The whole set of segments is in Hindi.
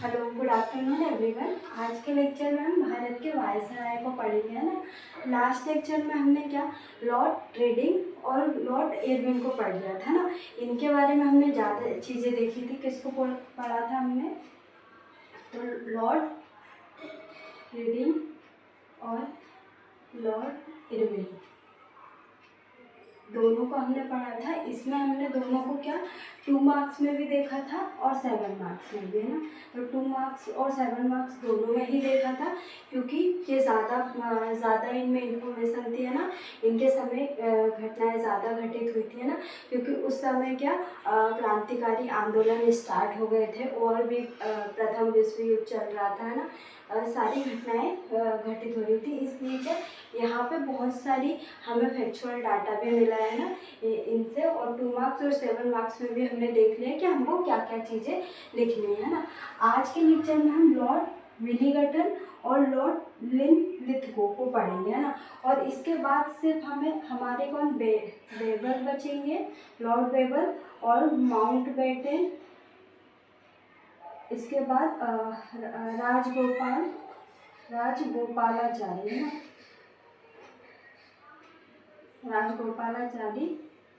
Hello, good afternoon everyone. आज के लेक्चर में हम भारत के वायसराय को पढ़ेंगे, है ना। लास्ट लेक्चर में हमने क्या लॉर्ड रेडिंग और लॉर्ड इरविन को पढ़ लिया था ना। इनके बारे में हमने ज़्यादा चीज़ें देखी थी। किसको पढ़ा था हमने? तो लॉर्ड रेडिंग और लॉर्ड इरविन दोनों को हमने पढ़ा था। इसमें हमने दोनों को क्या 2 मार्क्स में भी देखा था और 7 मार्क्स में भी, है ना। तो 2 मार्क्स और 7 मार्क्स दोनों में ही देखा था, क्योंकि ये ज़्यादा इनमें इंफॉर्मेशन थी, है ना। इनके समय घटनाएं ज़्यादा घटित हुई थी, है ना, क्योंकि उस समय क्या क्रांतिकारी आंदोलन स्टार्ट हो गए थे और भी प्रथम विश्व युद्ध चल रहा था, है ना। सारी घटनाएं घटित हो रही थी, इसलिए क्या यहाँ पे बहुत सारी हमें फैक्चुअल डाटा भी मिला है ना इनसे। और 2 मार्क्स और 7 मार्क्स में भी हमने देख लिया कि हमको क्या क्या चीज़ें लिखनी है ना। आज के लेक्चर में हम लॉर्ड विलिंगटन और लॉर्ड लिनलिथगो को पढ़ेंगे, है ना। और इसके बाद सिर्फ हमें हमारे कौन बेबल बचेंगे, लॉर्ड बेबल और माउंटबेटन। इसके बाद राजगोपालाचारी, है ना, राजगोपालाचारी,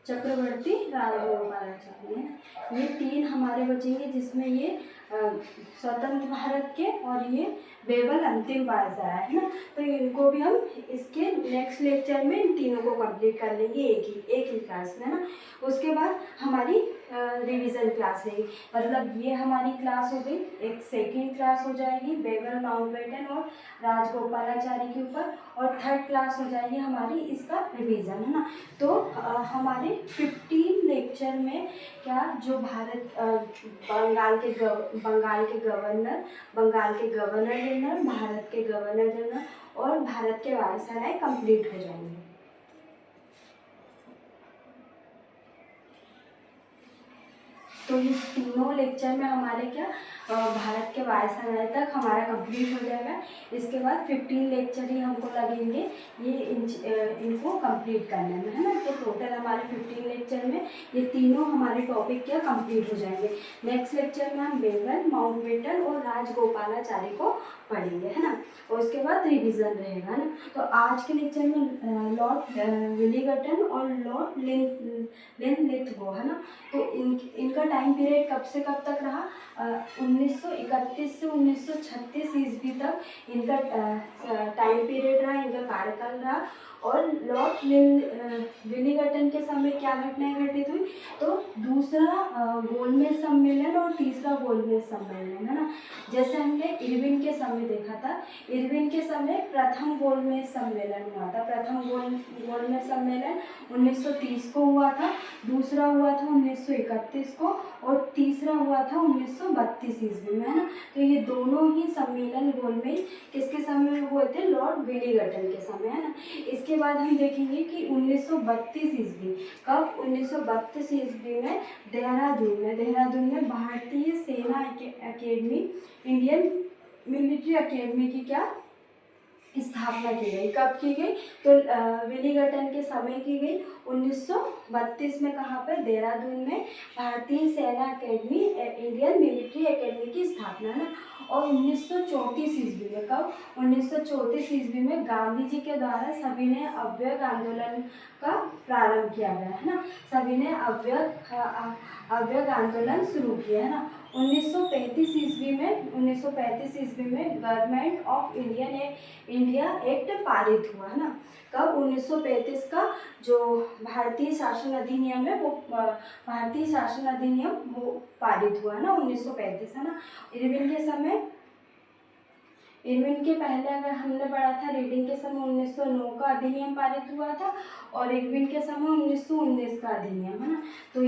चक्रवर्ती राजगोपालाचारी, है ना। ये 3 हमारे बचेंगे, जिसमें ये स्वतंत्र भारत के और ये बेबल अंतिम वायसराय, है ना। तो इनको भी हम इसके नेक्स्ट लेक्चर में इन तीनों को कंप्लीट कर लेंगे एक ही क्लास में, है ना। उसके बाद हमारी रिवीजन क्लास रहेगी, मतलब ये हमारी क्लास हो गई। एक सेकंड क्लास हो जाएगी बेबल, माउंटबेटन और राजगोपालाचारी के ऊपर, और थर्ड क्लास हो जाएगी हमारी इसका रिवीजन, है ना। तो हमारे 15 लेक्चर में क्या जो भारत बंगाल के गवर्नर जनरल, भारत के गवर्नर जनरल और भारत के वायसराय कंप्लीट हो जाएंगे। तो ये तीनों लेक्चर में हमारे क्या भारत के वायसराय तक हमारा कंप्लीट हो जाएगा। इसके बाद 15 लेक्चर ही हमको लगेंगे ये इनको कंप्लीट करने में, है ना। तो टोटल हमारे 15 लेक्चर में ये तीनों हमारे टॉपिक क्या कंप्लीट हो जाएंगे। नेक्स्ट लेक्चर में हम बेबल, माउंटबेटन और राजगोपालाचारी को पढ़ेंगे, है ना। और उसके बाद रिविजन रहेगा, ना। तो आज के लेक्चर में लॉर्ड विलिंगटन और लॉर्ड लिनलिथगो, है ना। तो इनका टाइम पीरियड कब से कब तक रहा? 1931 से 1936 ईस्वी तक इनका टाइम पीरियड रहा, इनका कार्यकाल रहा। और लॉर्ड विलिंगटन के समय क्या घटनाएं घटित हुई? तो दूसरा गोलमेज सम्मेलन और तीसरा गोलमेज सम्मेलन, है ना। जैसे हमने इरविन के समय देखा था, इरविन के समय प्रथम गोलमेज सम्मेलन हुआ था। प्रथम गोलमेज सम्मेलन 1930 को हुआ था, दूसरा हुआ था 1931 को और तीसरा हुआ था 1932 ईस्वी में, है ना। तो ये दोनों ही सम्मेलन गोलमेज किसके समय हुए थे? लॉर्ड विलिंगटन के समय, है ना। इसके बाद हम देखेंगे कि 1932 ईस्वी, कब? 1932 ईस्वी में देहरादून में भारतीय सेना अकेडमी, इंडियन मिलिट्री अकेडमी की क्या स्थापना की गई। कब की गई? तो विलिंगटन के समय की गई 1932 में। कहाँ पर? देहरादून में भारतीय सेना अकेडमी, इंडियन मिलिट्री अकेडमी की स्थापना, है ना। और 1934 ईस्वी में, कब? 1934 ईस्वी में गांधी जी के द्वारा सविनय अवज्ञा आंदोलन का प्रारंभ किया गया, है ना। सविनय अवज्ञा आंदोलन शुरू किया, है ना। 1935 ईस्वी में गवर्नमेंट ऑफ इंडिया एक्ट पारित हुआ, है ना। कब? 1935 का जो भारतीय शासन अधिनियम है वो भारतीय शासन अधिनियम वो पारित हुआ, है ना, 1935, है ना। इरविन के पहले अगर हमने पढ़ा था रीडिंग के समय 1909 का अधिनियम पारित हुआ था, और इरविन के समय 1919 का अधिनियम, है ना। तो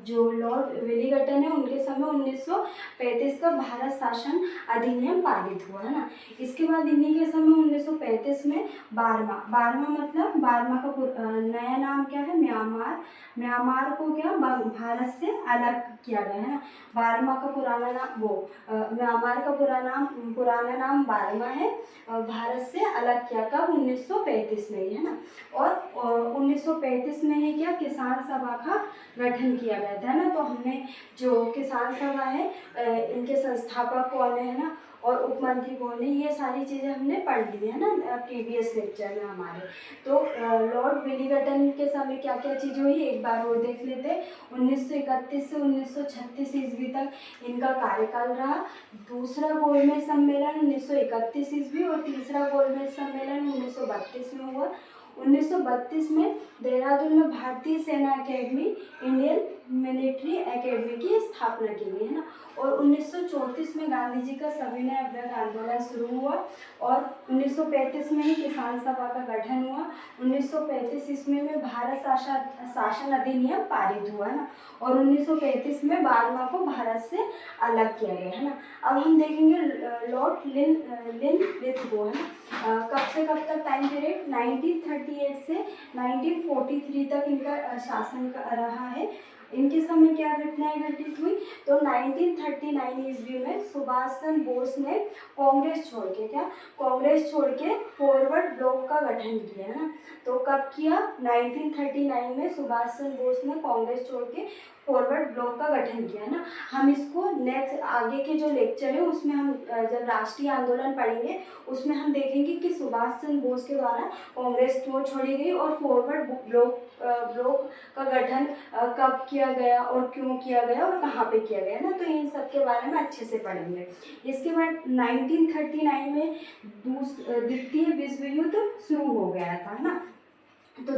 जो लॉर्ड विलिंगटन है उनके समय 1935 का भारत शासन अधिनियम पारित हुआ, है ना। इसके बाद इन्हीं के समय 1935 में बारहवां मतलब बारहवां का नया नाम क्या है? म्यांमार को क्या भारत से अलग किया गया, है ना। बारहवां का पुराना नाम म्यांमार का पुराना नाम बारहवां है, भारत से अलग किया। कब? 1935 में ही, है ना। और 1935 में ही क्या किसान सभा का गठन किया गया था ना। तो हमने जो किसान सभा है इनके संस्थापक कौन है ना, और उपमंत्री कौन है, ये सारी चीज़ें हमने पढ़ ली है ना प्रीवियस लेक्चर में हमारे। तो लॉर्ड विलिंगटन के समय क्या क्या चीज़ हुई एक बार और देख लेते हैं। 1931 से 1936 ईस्वी तक इनका कार्यकाल रहा। दूसरा गोलमेज सम्मेलन 1931 ईस्वी और तीसरा गोलमेज सम्मेलन 1932 में हुआ। 1932 में देहरादून में भारतीय सेना एकेडमी, इंडियन मिलिट्री एकेडमी की स्थापना की गई है ना। और 1934 में गांधी जी का सविनय अवज्ञा आंदोलन शुरू हुआ और 1935 में ही किसान सभा का गठन हुआ। 1935 ईस्वी में भारत शासन अधिनियम पारित हुआ ना, और 1935 में 12वां को भारत से अलग किया गया है ना। अब हम देखेंगे लॉर्ड लिनलिथगो है ना, कब से कब तक टाइम पीरियड 1938 से 1943 तक इनका शासन रहा है। इनके समय क्या घटनाएं घटित हुई, तो 1939 ईस्वी में सुभाष चंद्र बोस ने कांग्रेस छोड़ के फॉरवर्ड ब्लॉक का गठन किया है ना। तो कब किया, 1939 में सुभाष चंद्र बोस ने कांग्रेस छोड़ के फॉरवर्ड ब्लॉक का गठन किया है ना। हम इसको नेक्स्ट आगे के जो लेक्चर है उसमें हम जब राष्ट्रीय आंदोलन पढ़ेंगे उसमें हम देखेंगे कि सुभाष चंद्र बोस के द्वारा कांग्रेस क्यों छोड़ी गई और फॉरवर्ड ब्लॉक का गठन कब किया गया और क्यों किया गया और कहाँ पे किया गया ना। तो इन सब के बारे में अच्छे से पढ़ेंगे। इसके बाद 1939 में द्वितीय विश्व युद्ध शुरू हो गया था ना। तो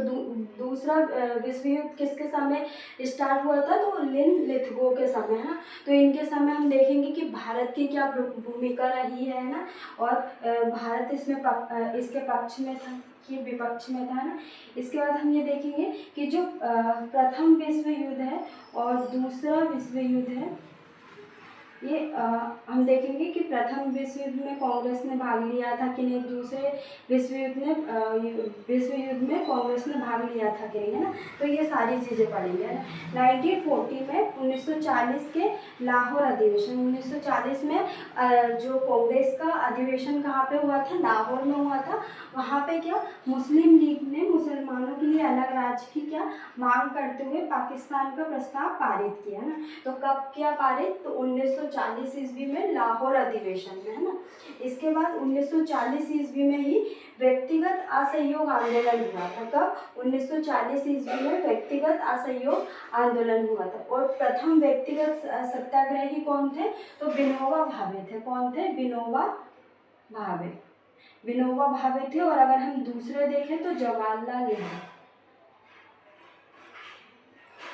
दूसरा विश्व युद्ध किसके समय स्टार्ट हुआ था, तो लिनलिथगो के समय है ना। तो इनके समय हम देखेंगे कि भारत की क्या भूमिका रही है ना, और भारत इसमें इसके पक्ष में था कि विपक्ष में था ना। इसके बाद हम ये देखेंगे कि जो प्रथम विश्व युद्ध है और दूसरा विश्व युद्ध है, ये हम देखेंगे कि प्रथम विश्व युद्ध में कांग्रेस ने भाग लिया था कि नहीं, दूसरे विश्व युद्ध में कांग्रेस ने भाग लिया था कि नहीं है ना। तो ये सारी चीज़ें पढ़ेंगे है ना। 1940 में 1940 के लाहौर अधिवेशन, 1940 में जो कांग्रेस का अधिवेशन कहाँ पे हुआ था, लाहौर में हुआ था। वहाँ पे क्या मुस्लिम लीग ने मुसलमानों के लिए अलग राज्य की क्या मांग करते हुए पाकिस्तान का प्रस्ताव पारित किया ना। तो कब किया पारित, तो 1940 ईस्वी में लाहौर अधिवेशन में है ना। इसके बाद 1940 ईस्वी में ही व्यक्तिगत असहयोग आंदोलन हुआ था। कब, 1940 ईस्वी में व्यक्तिगत असहयोग आंदोलन हुआ था। और प्रथम व्यक्तिगत सत्याग्रही कौन थे, तो विनोबा भावे थे। कौन थे, विनोबा भावे थे। और अगर हम दूसरे देखें तो जवाहरलाल नेहरू।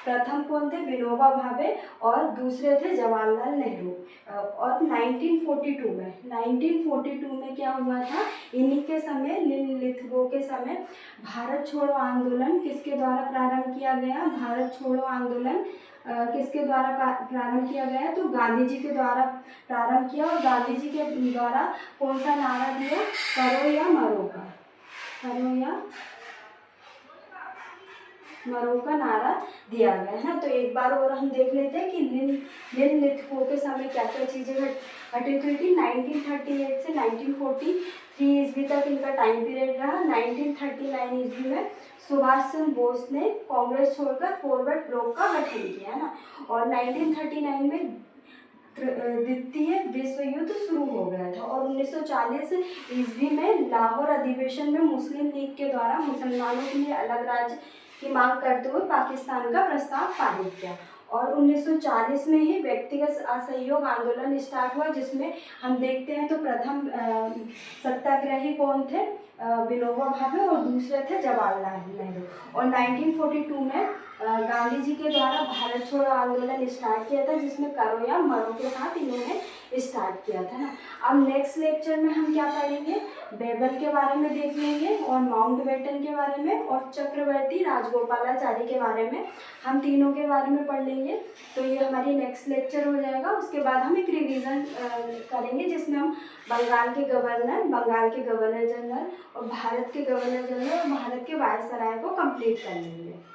प्रथम कौन थे, विनोबा भावे, और दूसरे थे जवाहरलाल नेहरू। और 1942 में क्या हुआ था, इन्हीं के समय लिनलिथगो के समय भारत छोड़ो आंदोलन किसके द्वारा प्रारंभ किया गया, भारत छोड़ो आंदोलन किसके द्वारा प्रारंभ किया गया, तो गांधी जी के द्वारा प्रारंभ किया। और गांधी जी के द्वारा कौन सा नारा दिया, करो या मरो का नारा दिया गया है ना। तो एक बार और हम देख लेते हैं कि लिनलिथगो के समय क्या क्या चीज़ें घटित हुई थी। 1938 से 1943 ईस्वी तक इनका टाइम पीरियड रहा। 1939 ईस्वी में सुभाष चंद्र बोस ने कांग्रेस छोड़कर फॉरवर्ड ब्लॉक का गठन किया है ना। और 1939 में द्वितीय विश्व युद्ध शुरू हो गया था। और 1940 ईस्वी में लाहौर अधिवेशन में मुस्लिम लीग के द्वारा मुसलमानों के लिए अलग राज्य की मांग करते हुए पाकिस्तान का प्रस्ताव पारित किया। और 1940 में ही व्यक्तिगत असहयोग आंदोलन स्टार्ट हुआ, जिसमें हम देखते हैं तो प्रथम सत्याग्रही कौन थे, विनोबा भावे, और दूसरे थे जवाहरलाल नेहरू। और 1942 में गांधी जी के द्वारा भारत छोड़ो आंदोलन स्टार्ट किया था, जिसमें करो या मरो के साथ इन्होंने स्टार्ट किया था ना। अब नेक्स्ट लेक्चर में हम क्या पढ़ेंगे, बेबल के बारे में देख लेंगे, और माउंटबेटन के बारे में, और चक्रवर्ती राजगोपालाचारी के बारे में। हम तीनों के बारे में पढ़ लेंगे। तो ये हमारी नेक्स्ट लेक्चर हो जाएगा। उसके बाद हम एक रिवीजन करेंगे, जिसमें हम बंगाल के गवर्नर जनरल और भारत के गवर्नर जनरल और भारत के वायसराय को कंप्लीट कर लेंगे।